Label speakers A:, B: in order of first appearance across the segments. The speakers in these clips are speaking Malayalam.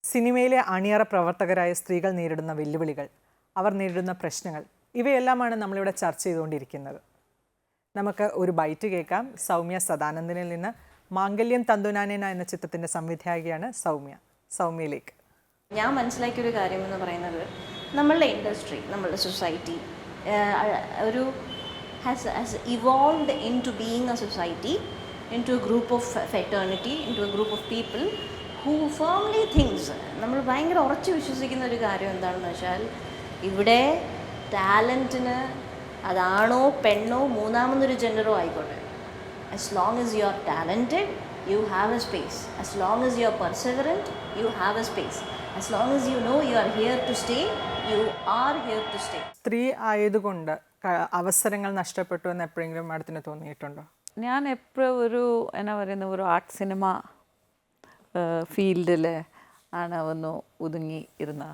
A: സിനിമയിലെ അണിയറ പ്രവർത്തകരായ സ്ത്രീകൾ നേരിടുന്ന വെല്ലുവിളികൾ, അവർ നേരിടുന്ന പ്രശ്നങ്ങൾ, ഇവയെല്ലാമാണ് നമ്മളിവിടെ ചർച്ച ചെയ്തുകൊണ്ടിരിക്കുന്നത്. നമുക്ക് ഒരു ബൈറ്റ് കേൾക്കാം. സൗമ്യ സദാനന്ദനിൽ നിന്ന്. മാംഗല്യം തന്തുനാനേന എന്ന ചിത്രത്തിൻ്റെ സംവിധായകയാണ് സൗമ്യയിലേക്ക്.
B: ഞാൻ മനസ്സിലാക്കിയൊരു കാര്യം എന്ന് പറയുന്നത്, നമ്മളുടെ ഇൻഡസ്ട്രി, നമ്മളുടെ സൊസൈറ്റി ഒരു has evolved into being a society, into a group of fraternity, into a group of people who firmly thinks, നമ്മൾ ഭയങ്കര ഉറച്ചു വിശ്വസിക്കുന്ന ഒരു കാര്യം എന്താണെന്ന് വെച്ചാൽ, ഇവിടെ ടാലൻറ്റിന് അതാണോ പെണ്ണോ മൂന്നാമതൊരു ജെൻഡറോ ആയിക്കോട്ടെ, as long as you are talented you have a space, as long as you are perseverant you have a space, as long as you know you are here to stay, you are here to stay.
A: സ്ത്രീ ആയതുകൊണ്ട് അവസരങ്ങൾ നഷ്ടപ്പെട്ടു എന്ന് എപ്പോഴെങ്കിലും മാഡത്തിന് തോന്നിയിട്ടുണ്ടോ?
C: ഞാൻ എപ്പോഴും എന്നാ പറയുന്ന ഒരു ആർട്ട് സിനിമ ഫീൽഡിൽ ആണ് ഒന്ന് ഒതുങ്ങി ഇരുന്ന.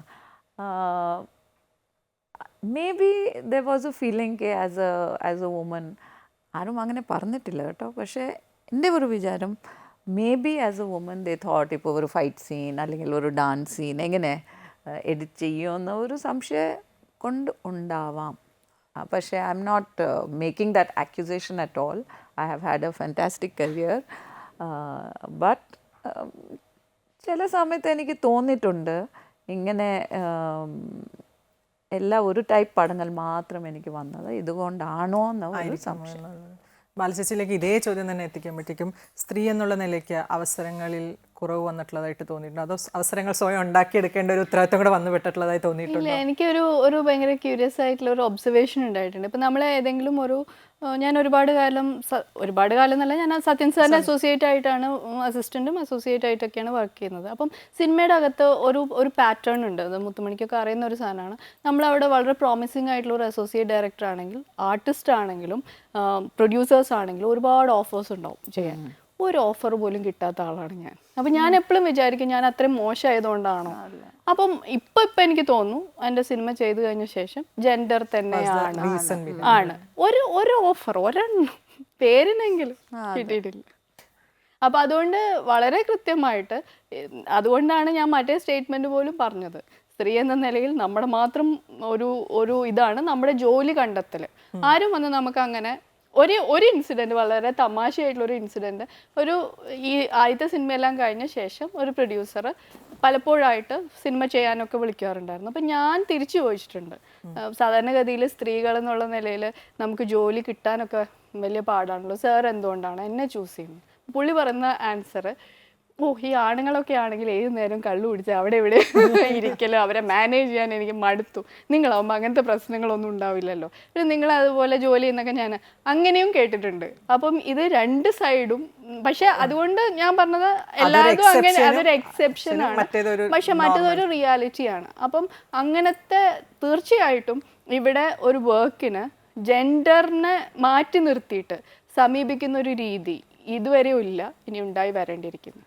C: Maybe there was a feeling as a woman, ആരും അങ്ങനെ പറഞ്ഞിട്ടില്ല കേട്ടോ, പക്ഷേ എൻ്റെ ഒരു വിചാരം maybe as a woman they thought ഇപ്പോൾ ഒരു ഫൈറ്റ് സീൻ അല്ലെങ്കിൽ ഒരു ഡാൻസ് സീൻ എങ്ങനെ എഡിറ്റ് ചെയ്യുമെന്ന ഒരു സംശയം കൊണ്ട് ഉണ്ടാവാം. പക്ഷേ I'm not making that accusation at all. I have had a fantastic career. But ചില സമയത്ത് എനിക്ക് തോന്നിയിട്ടുണ്ട് ഇങ്ങനെ ഒരു ടൈപ്പ് പടങ്ങൾ മാത്രം എനിക്ക് വന്നത് ഇതുകൊണ്ടാണോ എന്ന ഒരു സംശയം.
A: ബാലചേച്ചിയിലേക്ക് ഇതേ ചോദ്യം തന്നെ എത്തിക്കുമ്പോഴത്തേക്കും, സ്ത്രീ എന്നുള്ള നിലയ്ക്ക് അവസരങ്ങളിൽ കുറവ് വന്നിട്ടുള്ളതായിട്ട് തോന്നിയിട്ടുണ്ടോ, അതോ അവസരങ്ങൾ സ്വയം ഉണ്ടാക്കിയെടുക്കേണ്ട ഒരു ഉത്തരവാദിത്വം കൂടെ വന്നു പെട്ടിട്ടുള്ളതായി തോന്നിയിട്ടുണ്ടോ?
D: എനിക്കൊരു ഭയങ്കര ക്യൂരിയസ് ആയിട്ടുള്ള ഒരു ഒബ്സർവേഷൻ ഉണ്ടായിട്ടുണ്ട്. ഇപ്പം നമ്മൾ ഏതെങ്കിലും ഞാൻ ഒരുപാട് കാലം എന്നല്ല, ഞാൻ സത്യൻ സാറിൻ്റെ അസോസിയേറ്റ് ആയിട്ടാണ്, അസിസ്റ്റൻറ്റും അസോസിയേറ്റ് ആയിട്ടൊക്കെയാണ് വർക്ക് ചെയ്യുന്നത്. അപ്പം സിനിമയുടെ അകത്ത് ഒരു പാറ്റേൺ ഉണ്ട്, അത് മുത്തുമണിക്കൊക്കെ അറിയുന്ന ഒരു സാധനമാണ്. നമ്മളവിടെ വളരെ പ്രോമിസിങ് ആയിട്ടുള്ള ഒരു അസോസിയേറ്റ് ഡയറക്ടർ ആണെങ്കിൽ, ആർട്ടിസ്റ്റ് ആണെങ്കിലും പ്രൊഡ്യൂസേഴ്സ് ആണെങ്കിലും ഒരുപാട് ഓഫേഴ്സ് ഉണ്ടാവും ചെയ്യാൻ. ഒരു ഓഫർ പോലും കിട്ടാത്ത ആളാണ് ഞാൻ. അപ്പം ഞാൻ എപ്പോഴും വിചാരിക്കും ഞാൻ അത്രയും മോശമായതുകൊണ്ടാണോ. അപ്പം ഇപ്പം എനിക്ക് തോന്നുന്നു എൻ്റെ സിനിമ ചെയ്തു കഴിഞ്ഞ ശേഷം ജെൻഡർ തന്നെയാണ് ഒരു ഓഫർ പേരിനെങ്കിലും കിട്ടിയിട്ടില്ല. അപ്പം അതുകൊണ്ട് വളരെ കൃത്യമായിട്ട്, അതുകൊണ്ടാണ് ഞാൻ മറ്റേ സ്റ്റേറ്റ്മെൻറ്റ് പോലും പറഞ്ഞത്, സ്ത്രീ എന്ന നിലയിൽ നമ്മുടെ മാത്രം ഒരു ഇതാണ് നമ്മുടെ ജോലി കണ്ടെത്തൽ. ആരും വന്ന് നമുക്ക് അങ്ങനെ ഒരു ഇൻസിഡൻറ്റ്, വളരെ തമാശയായിട്ടുള്ളൊരു ഇൻസിഡൻറ്റ്, ഈ ആദ്യത്തെ സിനിമയെല്ലാം കഴിഞ്ഞ ശേഷം ഒരു പ്രൊഡ്യൂസർ പലപ്പോഴായിട്ട് സിനിമ ചെയ്യാനൊക്കെ വിളിക്കാറുണ്ടായിരുന്നു. അപ്പം ഞാൻ തിരിച്ചു ചോദിച്ചിട്ടുണ്ട്, സാധാരണഗതിയിൽ സ്ത്രീകൾ എന്നുള്ള നിലയിൽ നമുക്ക് ജോലി കിട്ടാനൊക്കെ വലിയ പാടാണല്ലോ, സാർ എന്തുകൊണ്ടാണ് എന്നെ ചൂസ് ചെയ്യുന്നത്? പുള്ളി പറയുന്ന ആൻസർ, ഈ ആണുങ്ങളൊക്കെ ആണെങ്കിൽ ഏത് നേരം കള്ളു പിടിച്ച് അവിടെ ഇവിടെ ഇരിക്കലോ, അവരെ മാനേജ് ചെയ്യാൻ എനിക്ക് മടുത്തു. നിങ്ങളാവുമ്പോൾ അങ്ങനത്തെ പ്രശ്നങ്ങളൊന്നും ഉണ്ടാവില്ലല്ലോ, പിന്നെ നിങ്ങളതുപോലെ ജോലി ചെയ്യുന്നൊക്കെ ഞാൻ അങ്ങനെയും കേട്ടിട്ടുണ്ട്. അപ്പം ഇത് രണ്ട് സൈഡും. പക്ഷെ അതുകൊണ്ട് ഞാൻ പറഞ്ഞത് എല്ലാവർക്കും അങ്ങനെ, അതൊരു എക്സെപ്ഷനാണ്, പക്ഷെ മറ്റേതൊരു റിയാലിറ്റിയാണ്. അപ്പം അങ്ങനത്തെ തീർച്ചയായിട്ടും ഇവിടെ ഒരു വർക്കിന് ജെൻഡറിനെ മാറ്റി നിർത്തിയിട്ട് സമീപിക്കുന്ന ഒരു രീതി ഇതുവരെയും ഇല്ല, ഇനി ഉണ്ടായി വരേണ്ടിയിരിക്കുന്നു.